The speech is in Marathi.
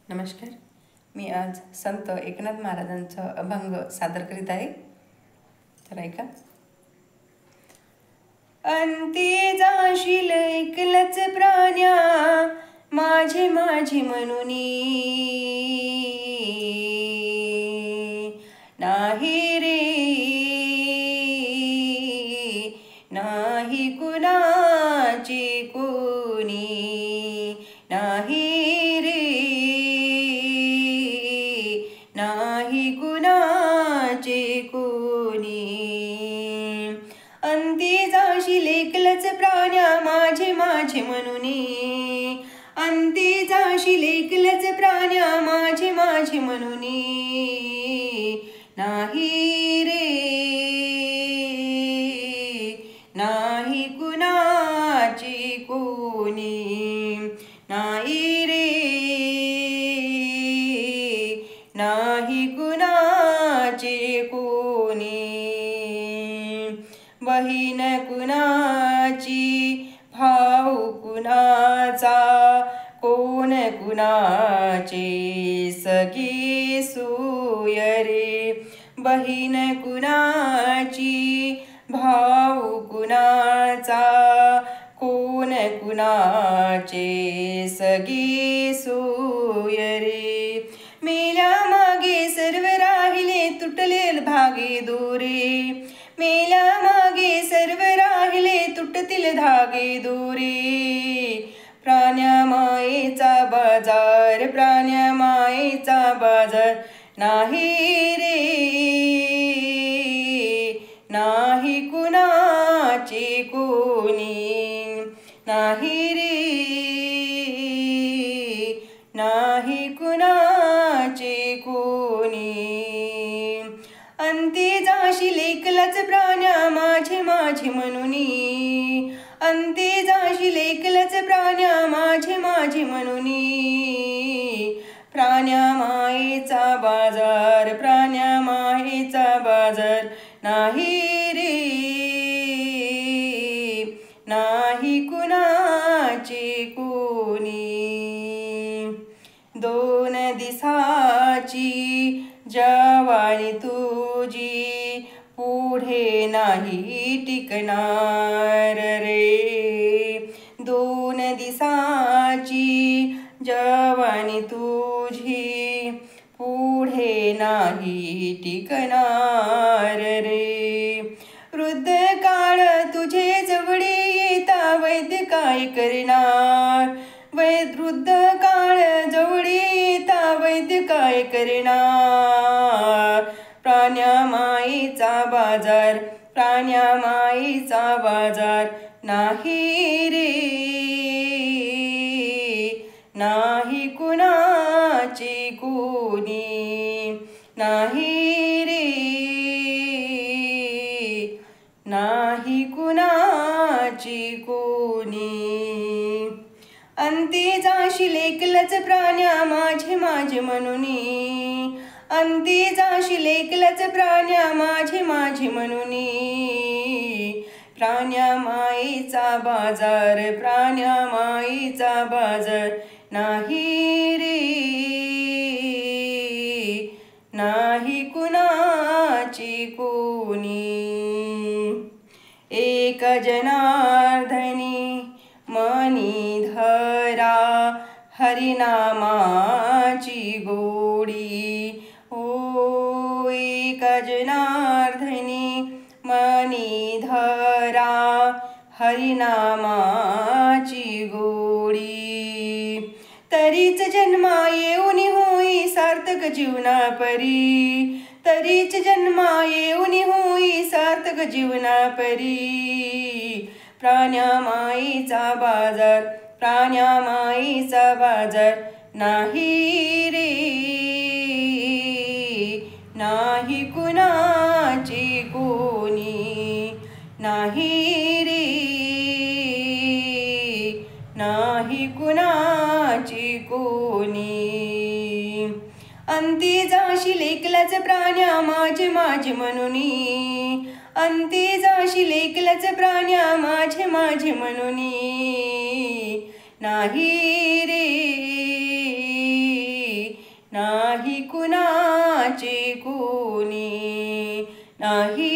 नमस्कार. मी आज संत एकनाथ महाराजांचा अभंग सादर करीत आहे. तर ऐका. अंती जाशील ऐकलच प्राण्या माझे माझे म्हणुनी, नाही रे नाही कुणाची कोणी, नाही रे नाही कुणाचे कोणी. अंती जाशील एकलच प्राण्या माझे माझे म्हणुनी, अंती जाशील एकलच प्राण्या माझे माझे म्हणुनी, नाही रे नाही कुणाची कोणी, नाही रे नाही कुणाचे कोणी. बहीण कुणाची भाऊ कुणाचा, कोण कुणाचे सखी सूय रे. बहीण कुणाची भाऊ कुणाचा, कोण कुणाचे सगी सूय रे. मेल्या मागे सर्व राहिले तुटले धागे दोरे, मेल्या मागे सर्व राहिले तुटतील धागे दोरे. प्राण्या मायेचा बाजार, प्राण्या मायेचा बाजार, नाही रे नाही कुणाचे कोणी, नाही रे नाही कुणाचे कोणी. अंती जाशील एकलाच प्राण्या माझे माझे म्हणुनी, अंती जाशील एकलाच प्राण्या माझे माझे म्हणुनी. प्राण्या मायेचा बाजार, प्राण्या मायेचा बाजार, नाही रे नाही कुणाचे कोणी. दोन दिसाची जवानी तुझी पुढे नाही टिकणार रे. दोन दिसाची जवानी तुझी पुढे नाही टिकणार रे. वृद्ध काळ तुझे जवळे येता वैद्य काय करणार, वृद्ध काळ जवळे येता वैद्य काय करणार. प्राण्या मायेचा बाजार, प्राण्या मायेचा बाजार, नाही रे नाही कुणाचे कोणी, नाही रे नाही कुणाची कोणी. अंती जाशील एकलाच प्राण्या माझे माझे म्हणुनी, अंती जाशील एकलाच प्राण्या माझे माझे म्हणुनी. प्राण्या मायेचा बाजार, प्राण्या मायेचा बाजार, नाही रे नाही कुणाची कोणी. एक जनार्दनी मनी धरा हरिनामाची गोडी, ओ एक जनार्दनी मनी धरा हरिनामाची गोडी. तरीच जन्मा येऊन होई सार्थक जीवना परी, तरीच जन्मा येऊन होई सार्थक जीवना परी. प्राण्या मायेचा बाजार, प्राण्या मायेचा बाजार, नाही रे नाही कुणाची कोणी, नाही रे नाही कुणाची कोणी. अंती जाशील एकलाच प्राण्या माझे माझे म्हणुनी, अंती जाशील एकलाच प्राण्या माझे माझे म्हणुनी. नाही रे नाही कुणाचे कोणी, नाही